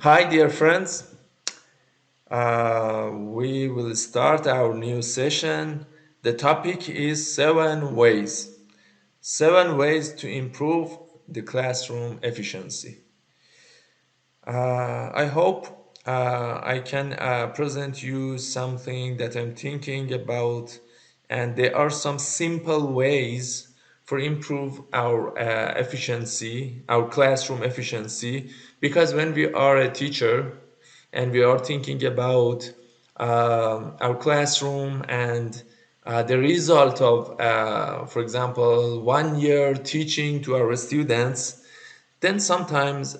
Hi, dear friends. We will start our new session. The topic is 7 ways. 7 ways to improve the classroom efficiency. I hope I can present you something that I'm thinking about, and there are some simple ways for improve our efficiency, our classroom efficiency. Because when we are a teacher and we are thinking about our classroom and the result of, for example, 1 year teaching to our students, then sometimes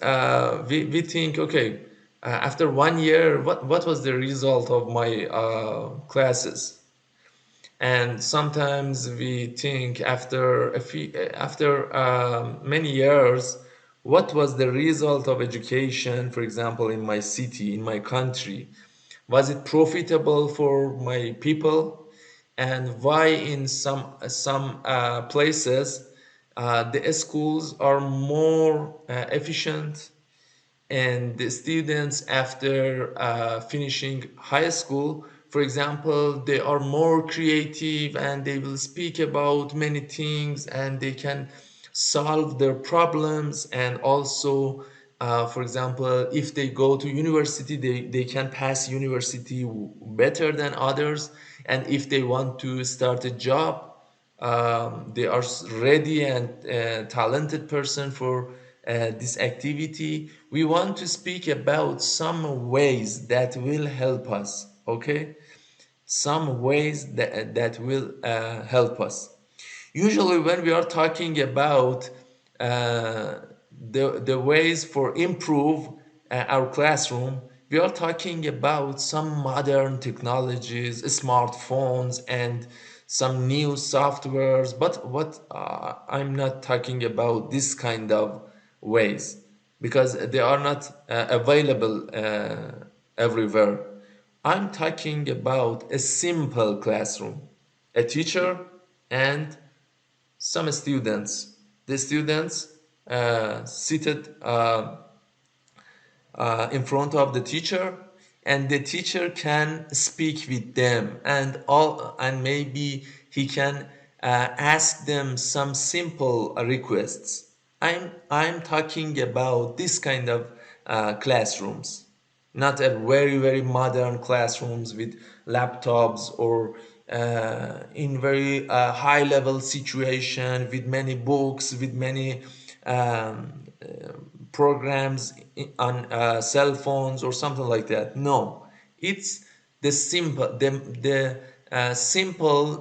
we think, okay, after 1 year, what was the result of my classes? And sometimes we think after many years, what was the result of education, for example, in my city, in my country? Was it profitable for my people? And why in some places the schools are more efficient, and the students after finishing high school, for example, they are more creative and they will speak about many things and they can solve their problems. And also, for example, if they go to university, they can pass university better than others. And if they want to start a job, they are ready and talented person for this activity. We want to speak about some ways that will help us, okay? Some ways that will help us. Usually when we are talking about uh, the ways for improve our classroom, we are talking about some modern technologies, smartphones, and some new softwares. But what I'm not talking about this kind of ways, because they are not available everywhere. I'm talking about a simple classroom, a teacher and some students. The students seated in front of the teacher, and the teacher can speak with them, and maybe he can ask them some simple requests. I'm talking about this kind of classrooms, not a very modern classrooms with laptops, or in very high level situation with many books, with many um, programs on cell phones or something like that. No, it's the simple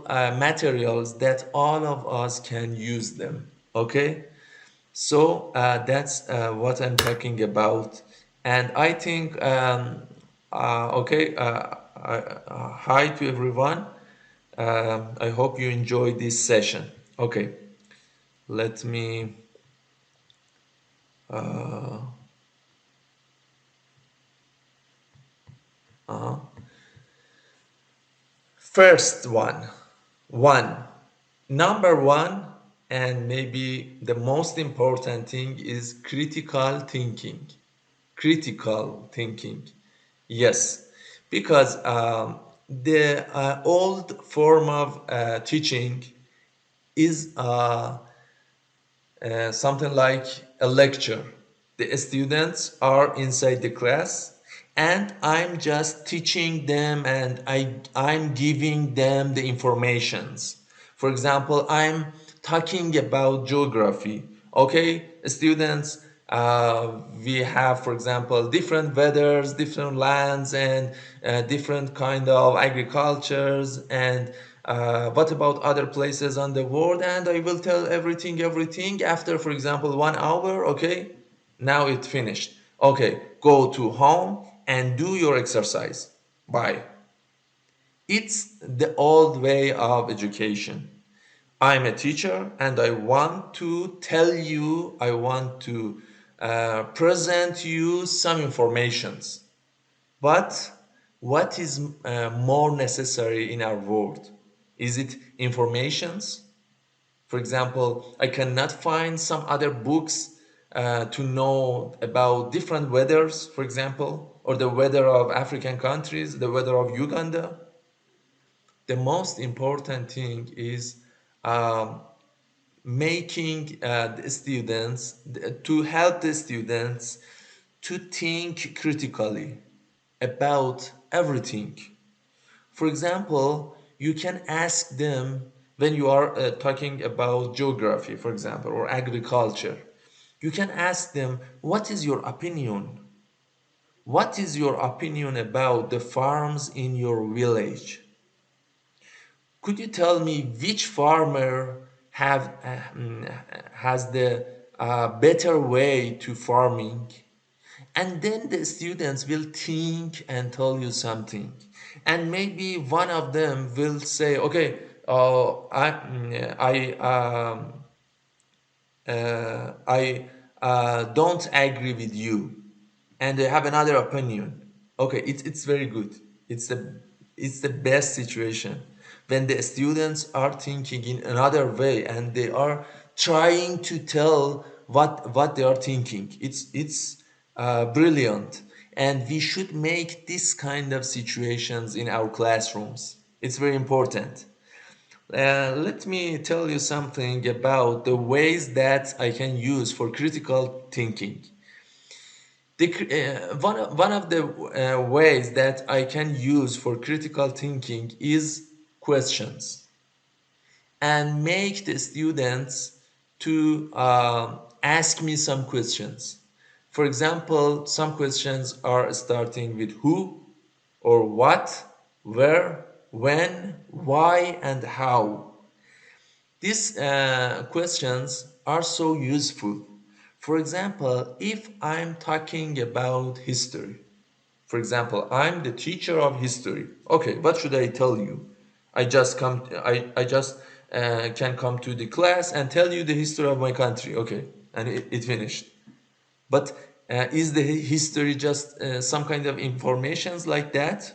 materials that all of us can use them. Okay, so that's what I'm talking about. And I think, okay, hi to everyone. I hope you enjoyed this session. Okay, let me. Uh, uh, First one, number one, and maybe the most important thing is critical thinking. Critical thinking. Yes, because the old form of teaching is something like a lecture. The students are inside the class, and I'm just teaching them, and I'm giving them the informations. For example, I'm talking about geography. Okay, students, we have, for example, different weathers, different lands, and different kind of agricultures, and what about other places on the world? And I will tell everything after, for example, 1 hour. Okay, now it finished. Okay, go to home and do your exercise. Bye. It's the old way of education. I'm a teacher and I want to tell you, I want to present you some informations. But what is more necessary in our world? Is it informations? For example, I cannot find some other books to know about different weathers, for example, or the weather of African countries, the weather of Uganda. The most important thing is um, making the students to help the students to think critically about everything. For example, you can ask them when you are talking about geography, for example, or agriculture. You can ask them, what is your opinion? What is your opinion about the farms in your village? Could you tell me which farmer has the better way to farming? And then the students will think and tell you something. And maybe one of them will say, okay, I don't agree with you, and they have another opinion. Okay, it's very good. It's the best situation when the students are thinking in another way and they are trying to tell what they are thinking. It's brilliant, and we should make this kind of situations in our classrooms. It's very important. Let me tell you something about the ways that I can use for critical thinking. One of the ways that I can use for critical thinking is questions, and make the students to ask me some questions. For example, some questions are starting with who or what, where, when, why, and how. These questions are so useful. For example, if I'm talking about history, for example, I'm the teacher of history. Okay, what should I tell you? I just can come to the class and tell you the history of my country. Okay, and it finished. But is the history just some kind of informations like that?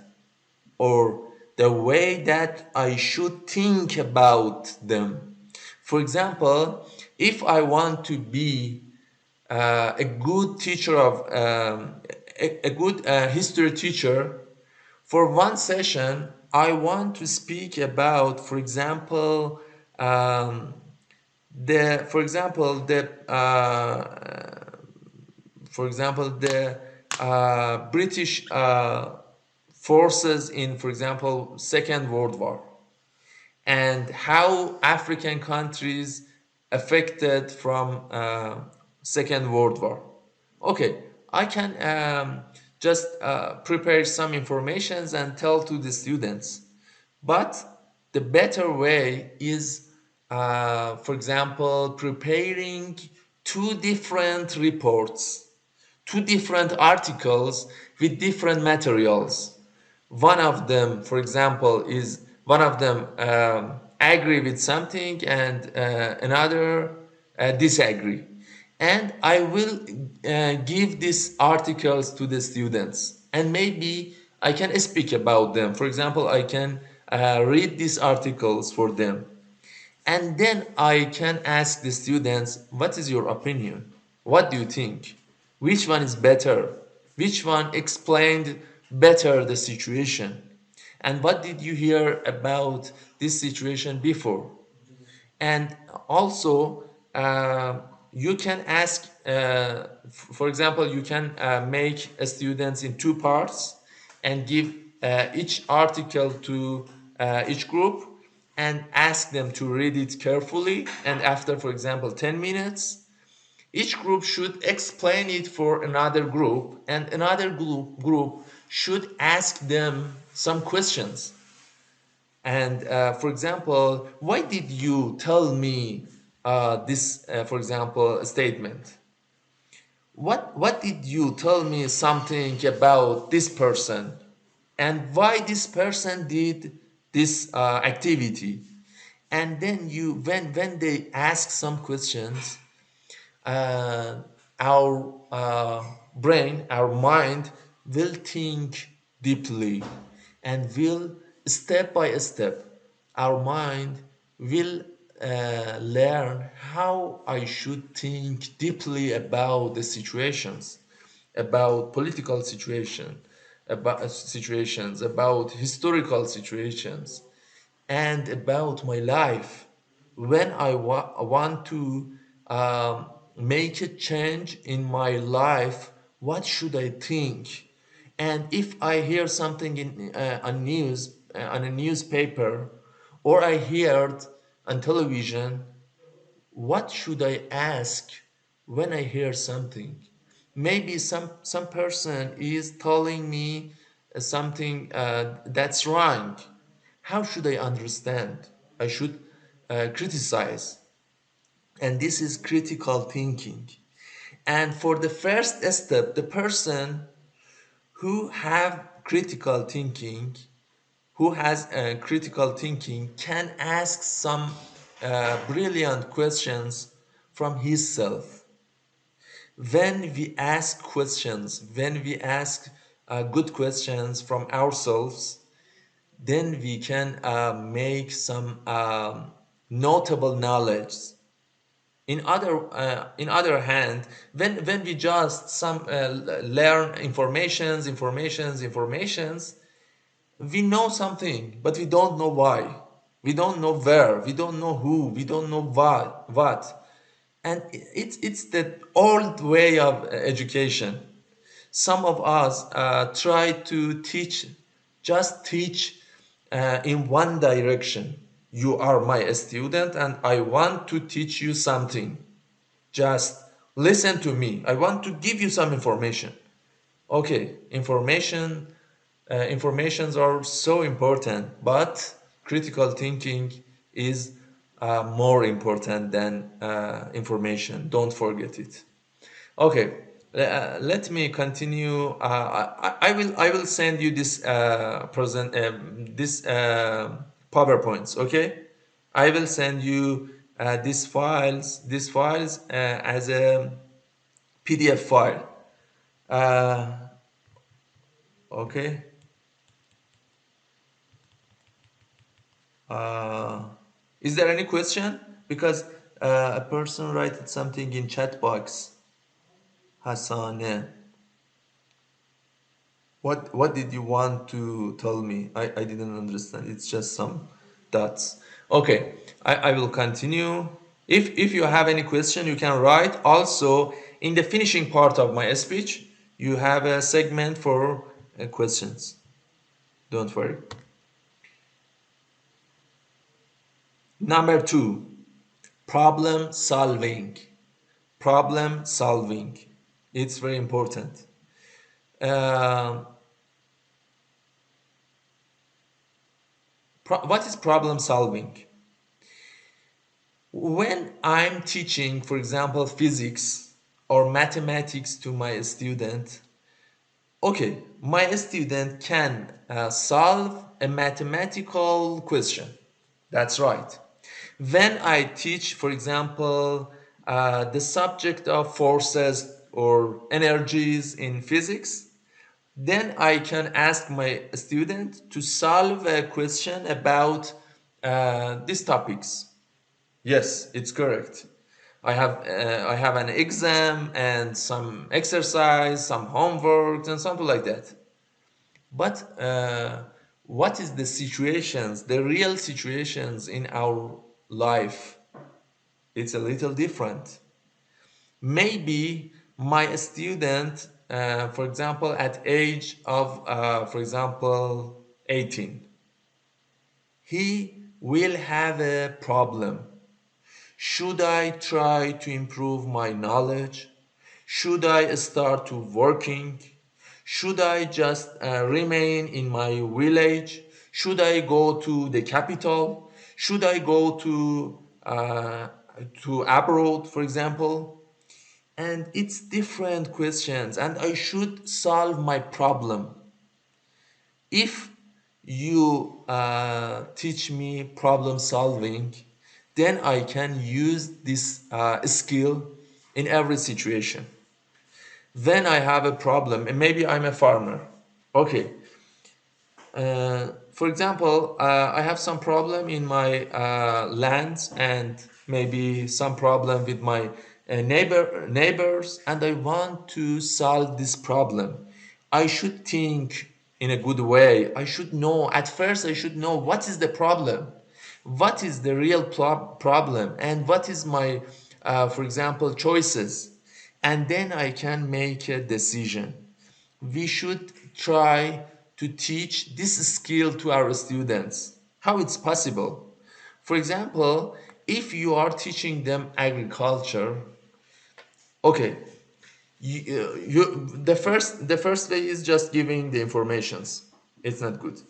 Or the way that I should think about them? For example, if I want to be a good teacher of a good history teacher, for one session, I want to speak about, for example, the for example the for example the British forces in, for example, Second World War, and how African countries affected from Second World War. Okay, I can just prepare some informations and tell to the students. But the better way is, for example, preparing two different reports, two different articles with different materials. One of them, for example, is one of them agree with something, and another disagree. And I will give these articles to the students, and maybe I can speak about them. For example, I can read these articles for them, and then I can ask the students, what is your opinion? What do you think? Which one is better? Which one explained better the situation? And what did you hear about this situation before? And also, you can ask, for example, you can make students in two parts and give each article to each group and ask them to read it carefully. And after, for example, 10 minutes, each group should explain it for another group, and another group should ask them some questions. And for example, why did you tell me this, for example, statement? What did you tell me something about this person? And why this person did this activity? And then when they ask some questions, uh, our brain, our mind will think deeply, and will step by step, our mind will learn how I should think deeply about the situations, about political situations, about historical situations, and about my life. When I want to make a change in my life, what should I think? And if I hear something in on a newspaper, or I heard on television, what should I ask when I hear something? Maybe some person is telling me something that's wrong. How should I understand? I should criticize, and this is critical thinking. And for the first step, the person who have critical thinking, who has critical thinking, can ask some brilliant questions from his self. When we ask questions, when we ask good questions from ourselves, then we can make some notable knowledge. In other hand, when we just some learn informations, we know something, but we don't know why. We don't know where. We don't know who. We don't know what. And it's the old way of education. Some of us try to teach in one direction. You are my student, and I want to teach you something. Just listen to me. I want to give you some information. Okay, informations are so important, but critical thinking is more important than information. Don't forget it. Okay, let me continue. I will send you this PowerPoints. Okay, I will send you these files as a PDF file. Uh, okay. Uh, is there any question? Because a person wrote something in chat box. Hassan, what did you want to tell me? I didn't understand. It's just some dots. Okay, I will continue. If you have any question, you can write. Also, in the finishing part of my speech, you have a segment for questions. Don't worry. Number two, problem solving. Problem solving. It's very important. Uh, what is problem solving? When I'm teaching, for example, physics or mathematics to my student, okay, my student can solve a mathematical question. That's right. When I teach, for example, the subject of forces or energies in physics, then I can ask my student to solve a question about these topics. Yes, it's correct. I have an exam and some exercise, some homework, and something like that. But what is the situations, the real situations in our life? It's a little different. Maybe my student, for example, at age of, for example, 18, he will have a problem. Should I try to improve my knowledge? Should I start to working? Should I just remain in my village? Should I go to the capital? Should I go to abroad, for example? And it's different questions, and I should solve my problem. If you teach me problem solving, then I can use this skill in every situation. Then I have a problem, and maybe I'm a farmer. Okay, For example, I have some problem in my lands and maybe some problem with my neighbors, and I want to solve this problem. I should think in a good way. I should know at first. I should know what is the problem, what is the real problem, and what is my, for example, choices, and then I can make a decision. We should try to teach this skill to our students. How it's possible? For example, if you are teaching them agriculture, okay, the first way is just giving the informations. It's not good.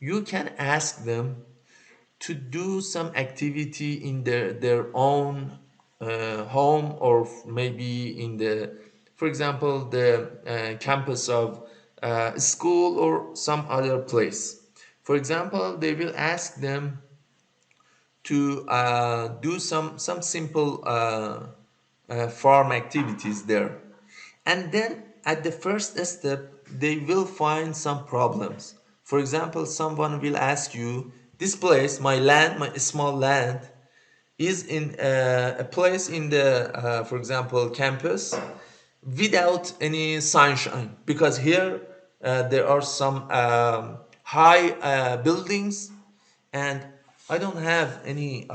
You can ask them to do some activity in their own home, or maybe in the, for example, the campus of school or some other place. For example, they will ask them to do some simple farm activities there, and then at the first step they will find some problems. For example, someone will ask you, this place, my land, my small land, is in a place in the, for example, campus without any sunshine, because here there are some high buildings, and I don't have any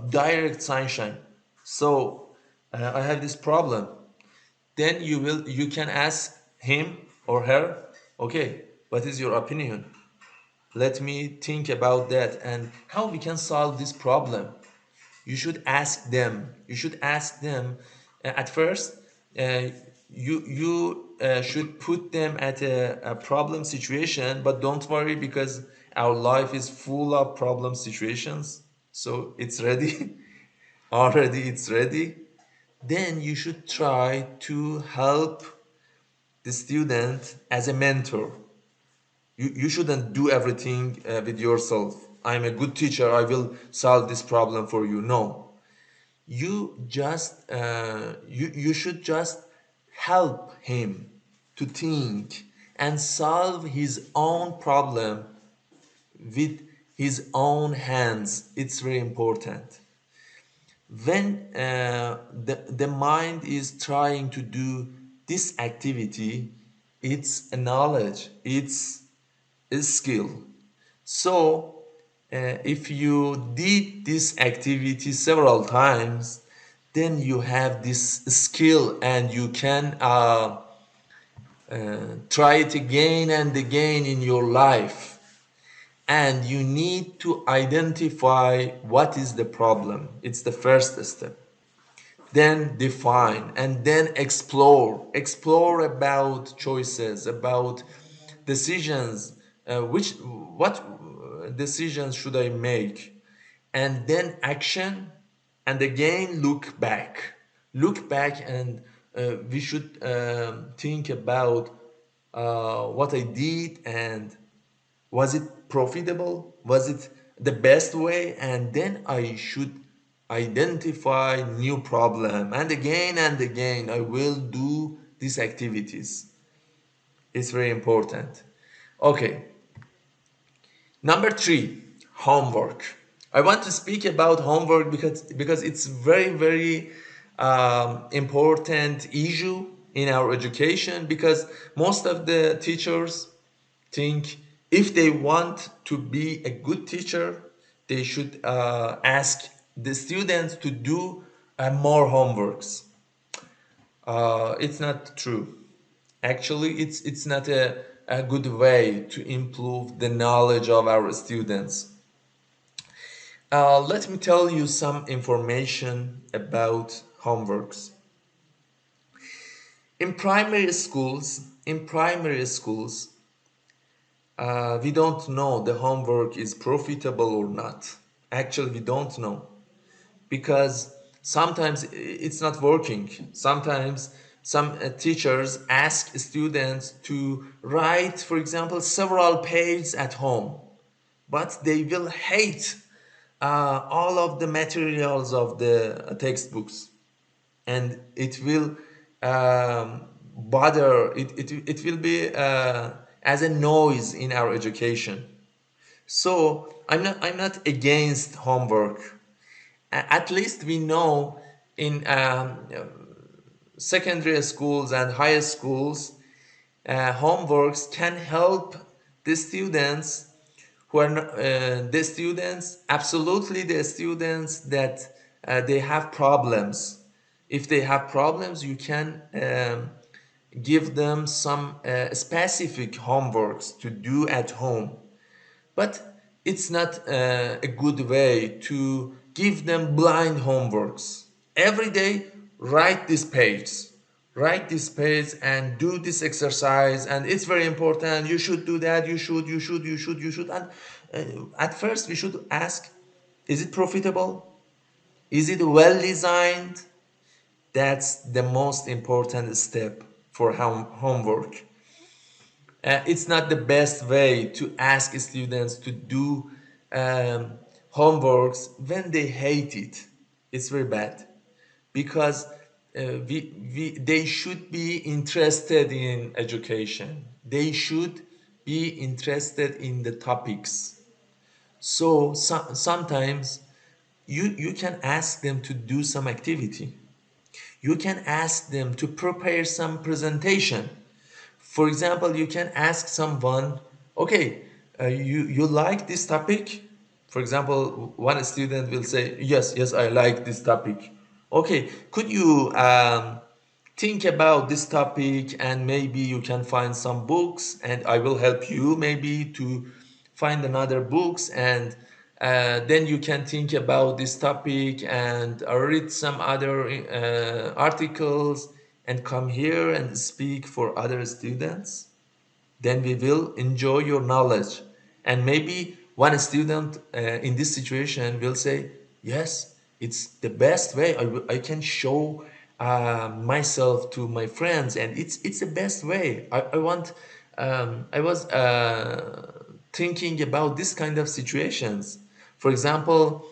direct sunshine. So I have this problem. Then you can ask him or her, okay, what is your opinion? Let me think about that and how we can solve this problem. You should ask them. You should ask them at first. Uh, you should put them at a problem situation, but don't worry, because our life is full of problem situations. So it's ready. Already it's ready. Then you should try to help the student as a mentor. You shouldn't do everything with yourself. I'm a good teacher, I will solve this problem for you. No, you should just help him to think and solve his own problem with his own hands. It's very important. When the mind is trying to do this activity, it's a knowledge, it's a skill. So if you did this activity several times, then you have this skill, and you can try it again and again in your life. And you need to identify what is the problem. It's the first step. Then define, and then explore about choices, about decisions, which what decisions should I make, and then action, and again look back, and we should think about what I did, and was it profitable? Was it the best way? And then I should identify new problem. And again, I will do these activities. It's very important. Okay, number three, homework. I want to speak about homework because it's very important issue in our education, because most of the teachers think if they want to be a good teacher, they should ask the students to do more homeworks. It's not true. Actually, it's not a good way to improve the knowledge of our students. Let me tell you some information about homeworks. In primary schools, we don't know the homework is profitable or not. Actually, we don't know, because sometimes it's not working. Sometimes some teachers ask students to write, for example, several pages at home, but they will hate all of the materials of the textbooks, and it will bother, it will be as a noise in our education. So I'm not against homework. At least we know in secondary schools and higher schools, homeworks can help the students who are not, the students, absolutely the students that they have problems. If they have problems, you can give them some specific homeworks to do at home. But it's not a good way to give them blind homeworks. Every day, write this page. Write this page and do this exercise, and it's very important. You should do that. You should. And at first, we should ask, is it profitable? Is it well designed? That's the most important step for homework. It's not the best way to ask students to do um, homeworks when they hate it. It's very bad because they should be interested in education. They should be interested in the topics. So sometimes you can ask them to do some activity. You can ask them to prepare some presentation. For example, you can ask someone, okay, you like this topic? For example, one student will say, yes, I like this topic. Okay, could you think about this topic, and maybe you can find some books, and I will help you maybe to find another books, and then you can think about this topic and read some other articles and come here and speak for other students. Then we will enjoy your knowledge. And maybe one student in this situation will say, yes, it's the best way. I can show myself to my friends, and it's the best way. I was thinking about this kind of situations. For example,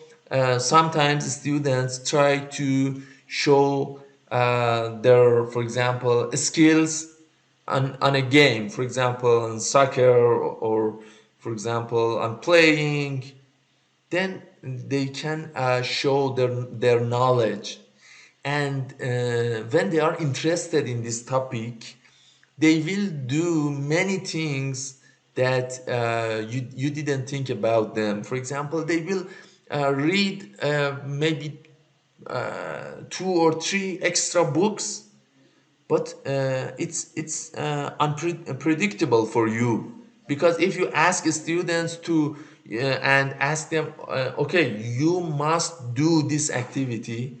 sometimes students try to show their, for example, skills on a game, for example, on soccer, or for example, on playing. Then they can show their knowledge. And when they are interested in this topic, they will do many things that you didn't think about them. For example, they will read maybe 2 or 3 extra books, but it's unpredictable for you, because if you ask students to and ask them, okay, you must do this activity,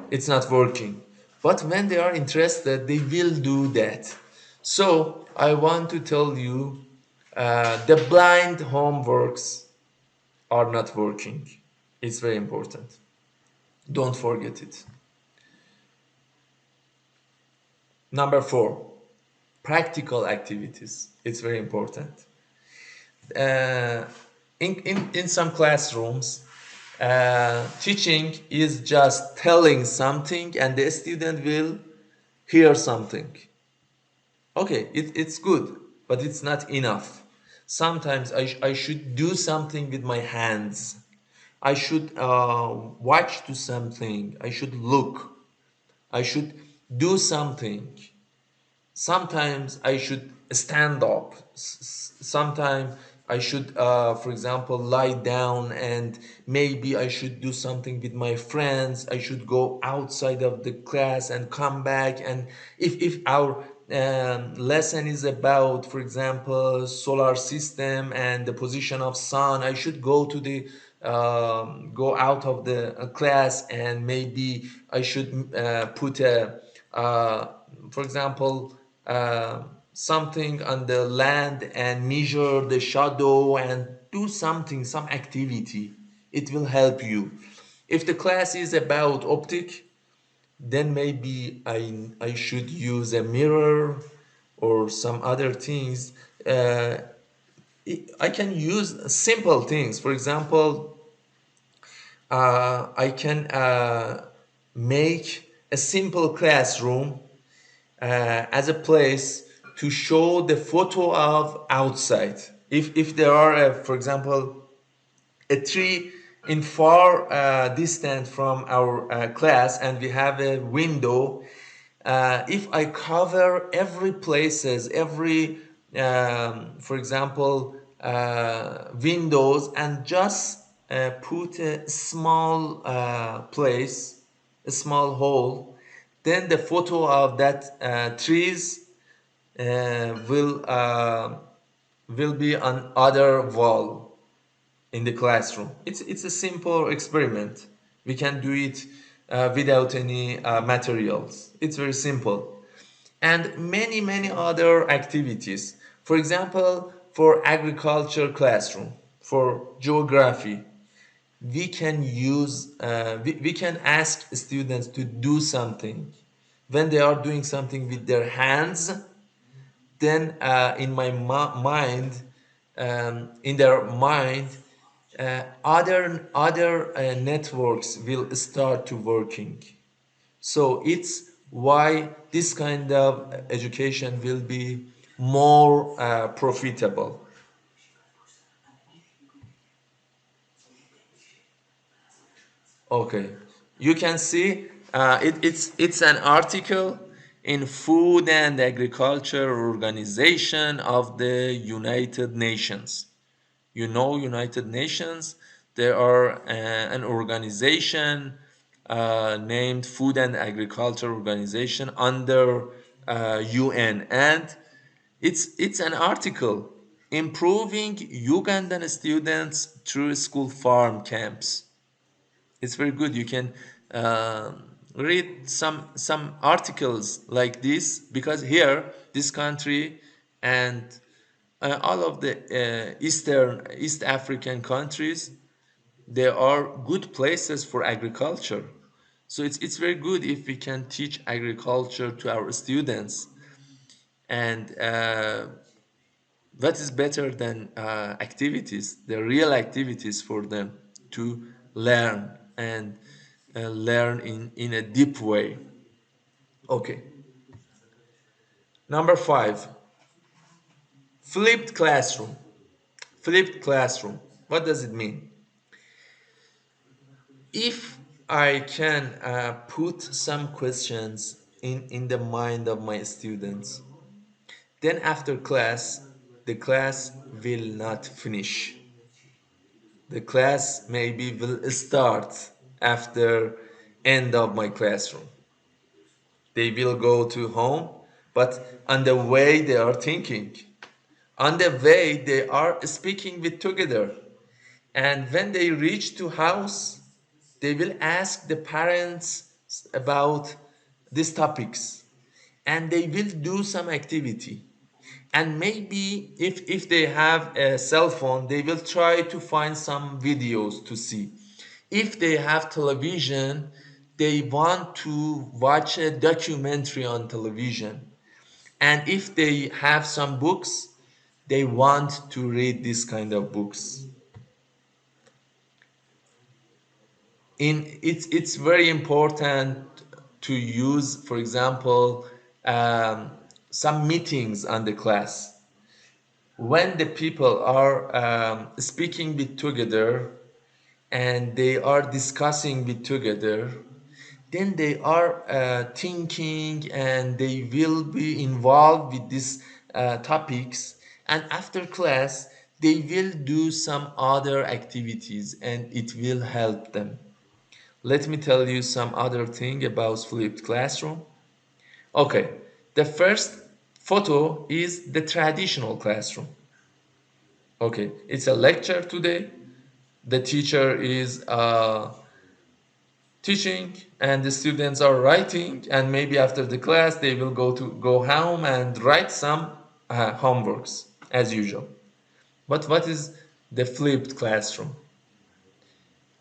it's not working. But when they are interested, they will do that. So I want to tell you, the blind homeworks are not working. It's very important. Don't forget it. Number 4, practical activities. It's very important. uh, in some classrooms, teaching is just telling something and the student will hear something. Okay, it's good, but it's not enough. Sometimes I should do something with my hands. I should watch to something. I should look. I should do something. Sometimes I should stand up. Sometimes I should, for example, lie down, and maybe I should do something with my friends. I should go outside of the class and come back. And if our lesson is about, for example, solar system and the position of sun, I should go to the go out of the class, and maybe I should put a for example, something on the land and measure the shadow and do something, some activity. It will help you. If the class is about optic, then maybe I should use a mirror or some other things. I can use simple things. For example, I can make a simple classroom as a place to show the photo of outside. If there are, for example, a tree in far distant from our class, and we have a window, if I cover every places, every for example windows, and just put a small place, a small hole, then the photo of that trees will be on other wall in the classroom. It's a simple experiment. We can do it without any materials. It's very simple. And many other activities. For example, for agriculture classroom, for geography, we can ask students to do something. When they are doing something with their hands, then in my mind, in their mind, other networks will start to working. So it's why this kind of education will be more profitable. Okay, you can see it's an article in Food and Agriculture Organization of the United Nations. You know, United Nations, there are an organization named Food and Agriculture Organization under UN, and it's an article improving Ugandan students through school farm camps. It's very good. You can read some articles like this, because here this country and all of the East African countries, there are good places for agriculture. So it's very good if we can teach agriculture to our students. And what is better than activities, the real activities for them to learn, and learn in a deep way. Okay. Number 5, flipped classroom. Flipped classroom. What does it mean? If I can put some questions in the mind of my students, then after class, the class will not finish. The class maybe will start after end of my classroom. They will go to home, but on the way they are thinking. On the way they are speaking with together. And when they reach to house, they will ask the parents about these topics, and they will do some activity. And maybe if they have a cell phone, they will try to find some videos to see. If they have television, they want to watch a documentary on television. And if they have some books, they want to read this kind of books. It's very important to use, for example, some meetings on the class. When the people are speaking with together, and they are discussing with together, then they are thinking, and they will be involved with these topics. And after class, they will do some other activities, and it will help them. Let me tell you some other thing about flipped classroom. Okay, the first photo is the traditional classroom. Okay, it's a lecture today. The teacher is teaching, and the students are writing, and maybe after the class they will go home and write some homeworks as usual. But what is the flipped classroom?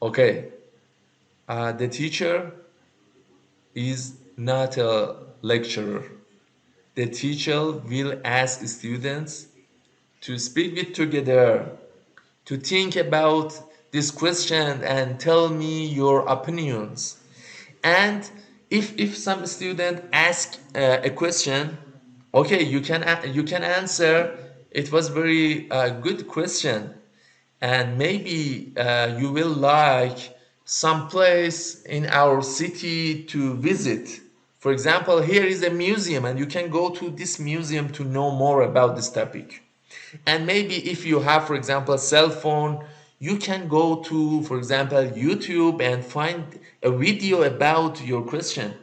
Okay, the teacher is not a lecturer. The teacher will ask students to speak with together, to think about this question and tell me your opinions. And if some student ask a question, okay, you can answer It was very good question, and maybe you will like some place in our city to visit. For example, here is a museum, and you can go to this museum to know more about this topic. And maybe if you have, for example, a cell phone, you can go to, for example, YouTube and find a video about your question.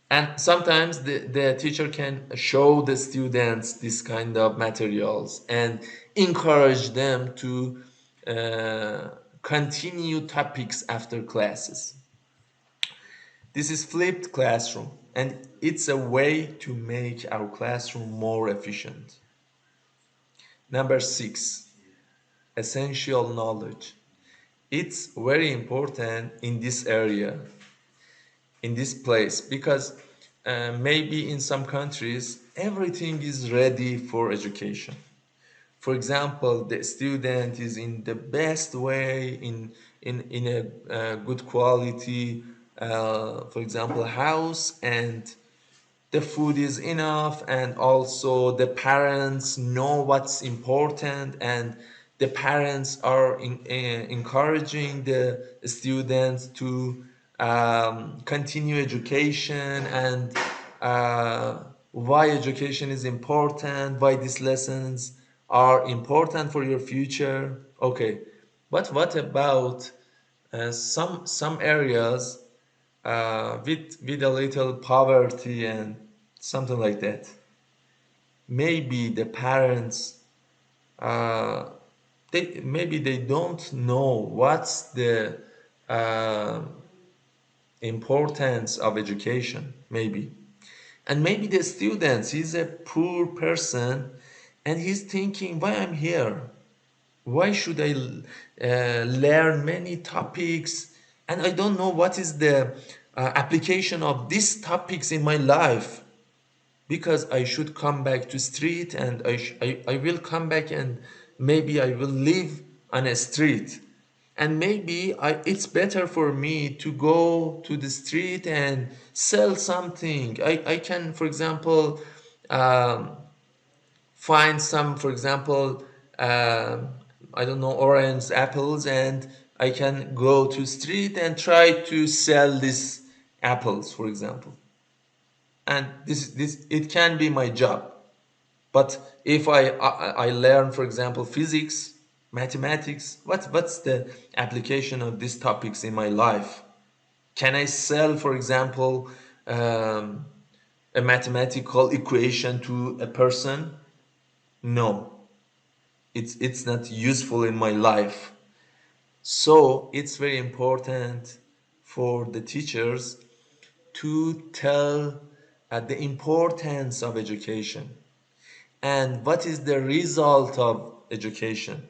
And sometimes the teacher can show the students this kind of materials and encourage them to uh, continue topics after classes. This is flipped classroom, and it's a way to make our classroom more efficient. Number six, essential knowledge. It's very important in this area, in this place, because maybe in some countries everything is ready for education. For example, the student is in the best way, in a good quality, for example, house, and the food is enough, and also the parents know what's important, and the parents are encouraging the students to continue education, and why education is important, why these lessons are important for your future. Okay, but what about some areas with a little poverty and something like that? Maybe the parents uh, maybe they don't know what's the uh, importance of education, maybe. And maybe the students, he's a poor person, and he's thinking, why I'm here, why should I learn many topics, and I don't know what is the application of these topics in my life, because I should come back to street, and I will come back, and maybe I will live on a street, and maybe it's better for me to go to the street and sell something. I can, for example, um, find some, for example, um, I don't know, orange apples, and I can go to street and try to sell these apples, for example. And this it can be my job. But if I learn, for example, physics, mathematics, what's the application of these topics in my life? Can I sell, for example, um, a mathematical equation to a person? No, it's not useful in my life. So it's very important for the teachers to tell the importance of education and what is the result of education.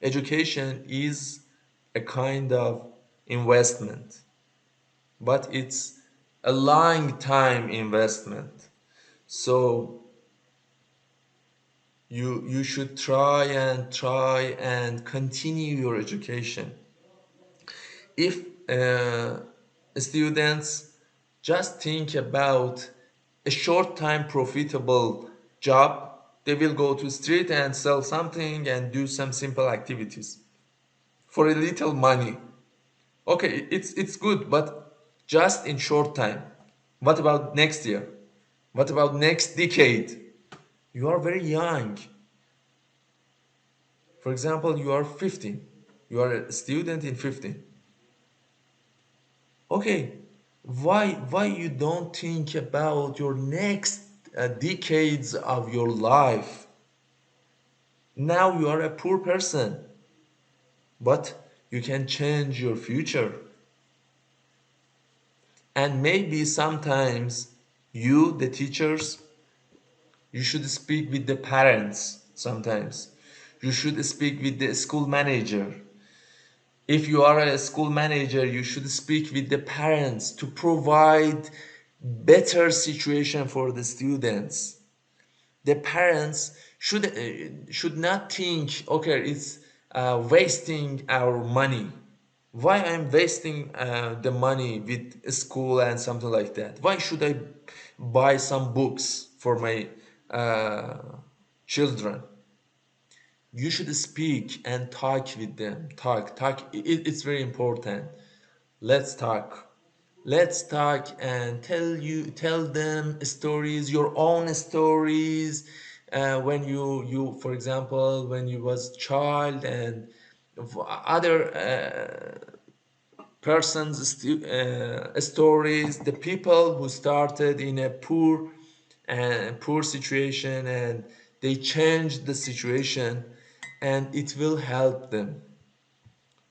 Education is a kind of investment, but it's a long time investment. So you should try and continue your education. If students just think about a short time profitable job, they will go to street and sell something and do some simple activities for a little money. Okay, it's good, but just in short time. What about next year? What about next decade? You are very young. For example, you are 15. You are a student in 15. Okay, why you don't think about your next decades of your life? Now you are a poor person, but you can change your future. And maybe sometimes you, the teachers, you should speak with the parents sometimes. You should speak with the school manager. If you are a school manager, you should speak with the parents to provide better situation for the students. The parents should not think, okay, it's wasting our money. Why I'm wasting the money with school and something like that? Why should I buy some books for my children. You should speak and talk with them. Talk. It's very important. Let's talk. Let's talk and tell them stories, your own stories. When for example, when you was child, and other persons stories, the people who started in a poor situation, and they changed the situation, and it will help them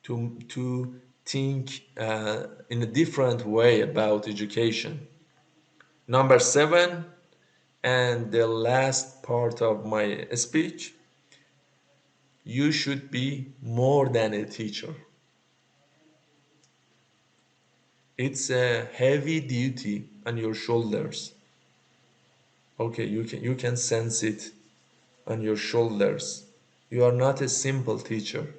to think in a different way about education. Number seven, and the last part of my speech, you should be more than a teacher. It's a heavy duty on your shoulders. Okay, you can sense it on your shoulders. You are not a simple teacher.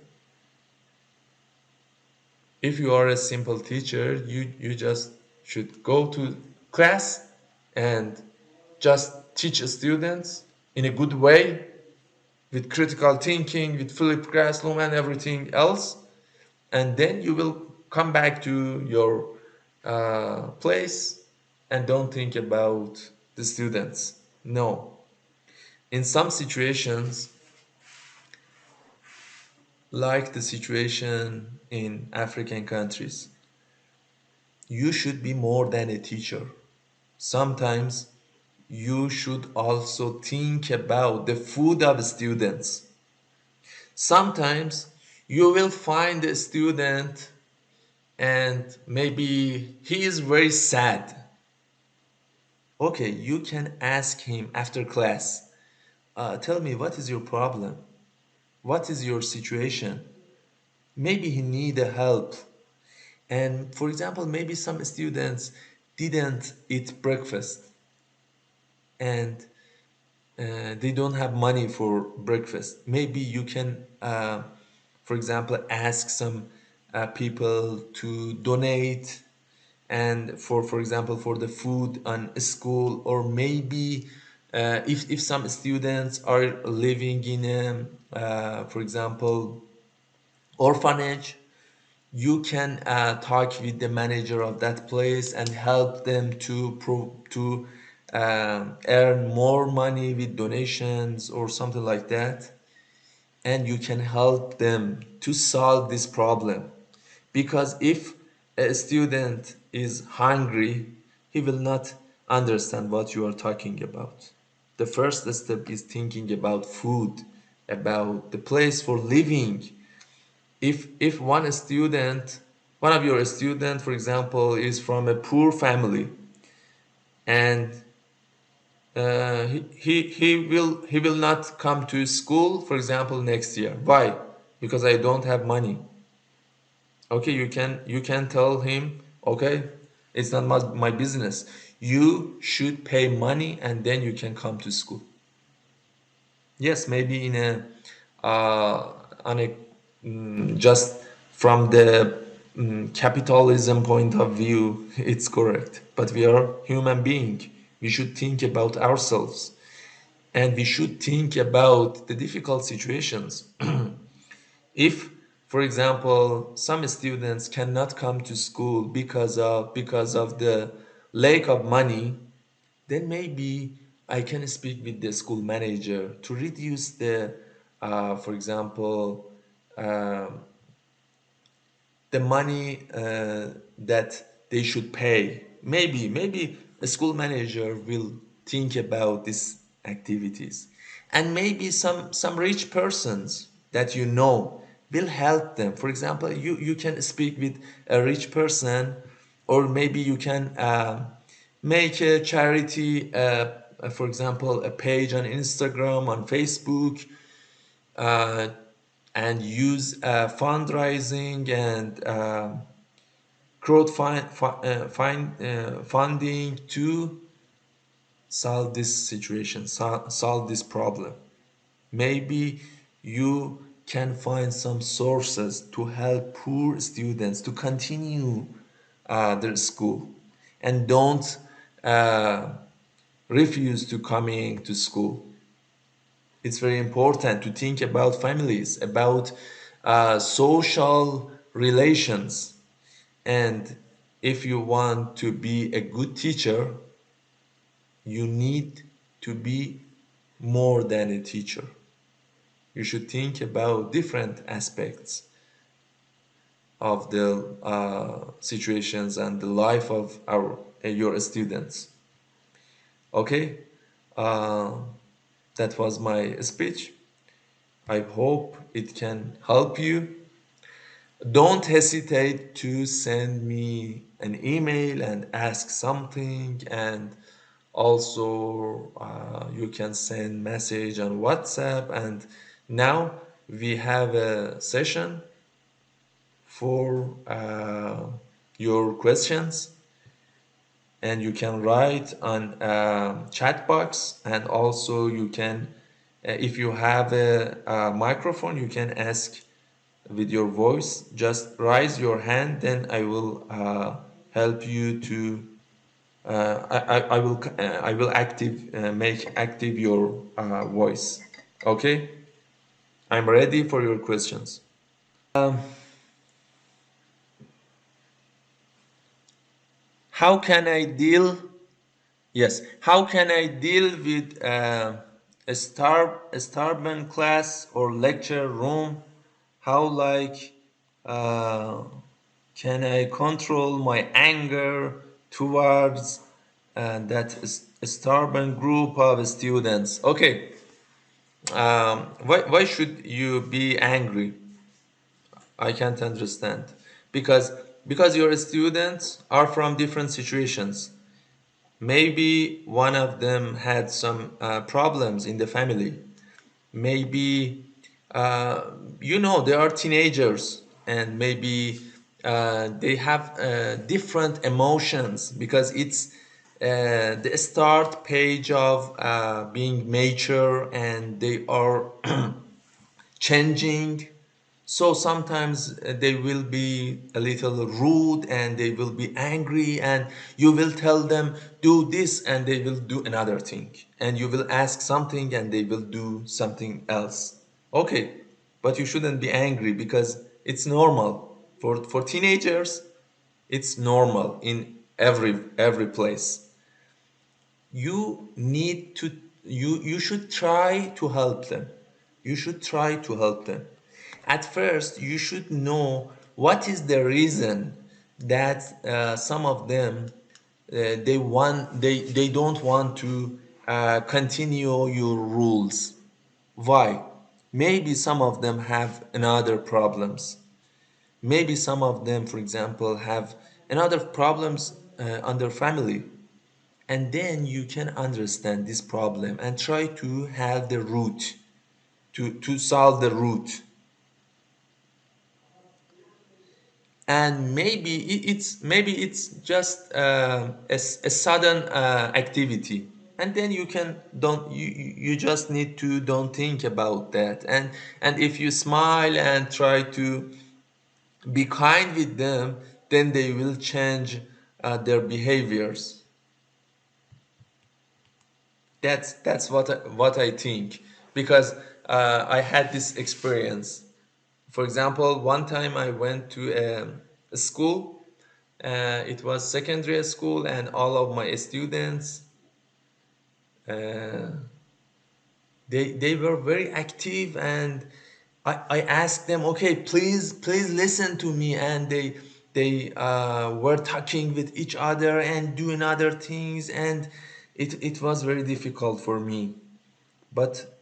If you are a simple teacher, you just should go to class and just teach students in a good way, with critical thinking, with Filliped Classroom and everything else, and then you will come back to your place and don't think about the students. No. In some situations, like the situation in African countries, you should be more than a teacher. Sometimes you should also think about the food of students. Sometimes you will find a student and maybe he is very sad. Okay, you can ask him after class, tell me, what is your problem? What is your situation? Maybe he need a help. And for example, maybe some students didn't eat breakfast, and they don't have money for breakfast. Maybe you can, for example, ask some people to donate, and for example, for the food on school. Or maybe if some students are living in a, for example, orphanage, you can talk with the manager of that place and help them to earn more money with donations or something like that, and you can help them to solve this problem. Because if a student is hungry, he will not understand what you are talking about. The first step is thinking about food, about the place for living. If one of your student, for example, is from a poor family, and he will not come to school, for example, next year. Why? Because I don't have money. Okay, you can tell him, okay, it's not my business. You should pay money and then you can come to school. Yes, maybe in a on a just from the capitalism point of view, it's correct. But we are human being. We should think about ourselves, and we should think about the difficult situations. If, for example, some students cannot come to school because of the lack of money, then maybe I can speak with the school manager to reduce the, for example, um the money that they should pay. Maybe a school manager will think about these activities, and maybe some rich persons that you know will help them. For example, you can speak with a rich person, or maybe you can make a charity, for example, a page on Instagram, on Facebook, uh, and use fundraising and funding to solve this situation, solve this problem. Maybe you can find some sources to help poor students to continue their school, and don't uh, refuse to coming to school. It's very important to think about families, about social relations. And if you want to be a good teacher, you need to be more than a teacher. You should think about different aspects of the situations and the life of your students. Okay, uh, that was my speech. I hope it can help you. Don't hesitate to send me an email and ask something, and also you can send message on WhatsApp. And now we have a session for your questions, and you can write on chat box, and also you can if you have a microphone, you can ask with your voice. Just raise your hand, then I will help you to I will active make active your voice. Okay, I'm ready for your questions. um, how can I deal Yes, how can I deal with a starving class or lecture room? How uh, can I control my anger towards that starving group of students? Okay, why should you be angry? I can't understand. Because your students are from different situations. Maybe one of them had some problems in the family. Maybe, uh, they are teenagers, and maybe they have different emotions, because it's the start page of being mature, and they are changing. So sometimes they will be a little rude, and they will be angry, and you will tell them do this and they will do another thing, and you will ask something and they will do something else. Okay, but you shouldn't be angry, because it's normal for teenagers. It's normal in every place. You need to you should try to help them. You should try to help them. At first, you should know what is the reason that some of them they don't want to continue your rules. Why? Maybe some of them have another problems. Maybe some of them, for example, have another problems on their family. And then you can understand this problem and try to have the root, to solve the root. And maybe it's just a sudden activity, and then you can don't you just need to don't think about that. And if you smile and try to be kind with them, then they will change their behaviors. That's what I think, because I had this experience. For example, one time I went to a school. It was secondary school, and all of my students uh, they were very active, and I asked them, okay, please listen to me, and they were talking with each other and doing other things, and it was very difficult for me. But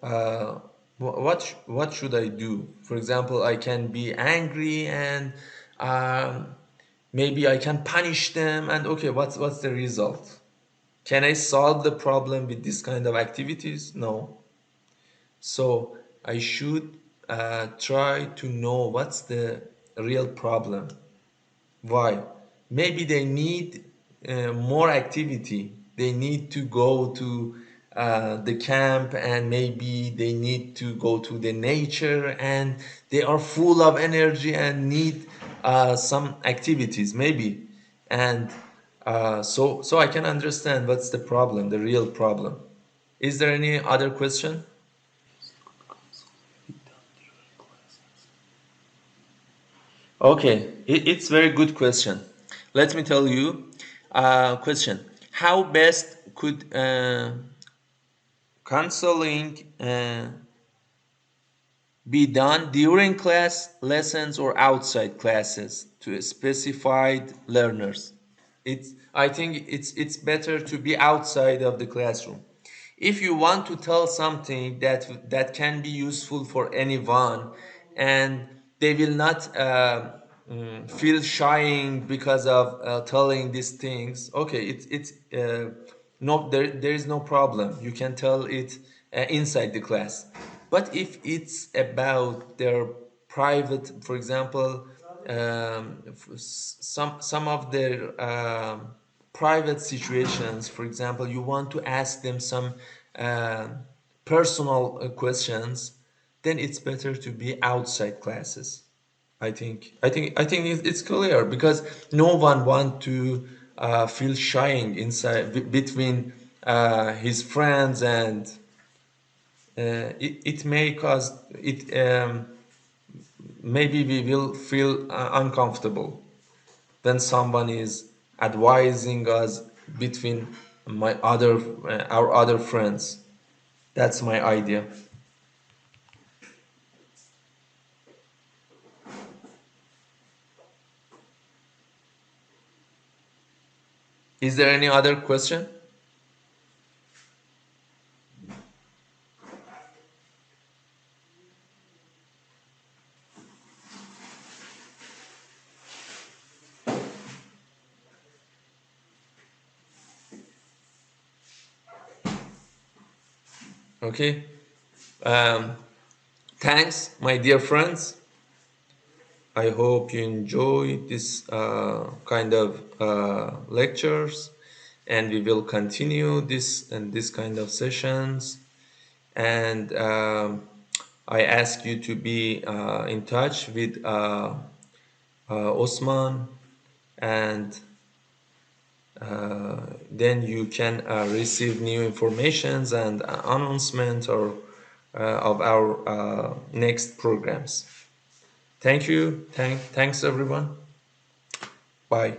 what should I do? For example, I can be angry, and um, maybe I can punish them. And okay, what's the result? Can I solve the problem with this kind of activities? No. So I should try to know what's the real problem. Why? Maybe they need more activity. They need to go to the camp, and maybe they need to go to the nature, and they are full of energy and need some activities, maybe. And so I can understand what's the problem, the real problem. Is there any other question? Okay, it's very good question. Let me tell you. Question: how best could counseling be done during class lessons or outside classes to specified learners? I think it's better to be outside of the classroom. If you want to tell something that can be useful for anyone, and they will not feel shying because of telling these things, okay, it's no, there is no problem, you can tell it inside the class. But if it's about their private, for example, some of their private situations, for example, you want to ask them some uh, personal questions, then it's better to be outside classes. I think it's clear, because no one want to feel shying inside between his friends, and it may cause it. Maybe we will feel uncomfortable when someone is advising us between our other friends. That's my idea. Is there any other question? Okay. Um, Thanks, my dear friends. I hope you enjoy this kind of lectures, and we will continue this kind of sessions. And I ask you to be in touch with Osman, and then you can receive new informations and announcement or of our next programs. Thank you. Thanks everyone. Bye.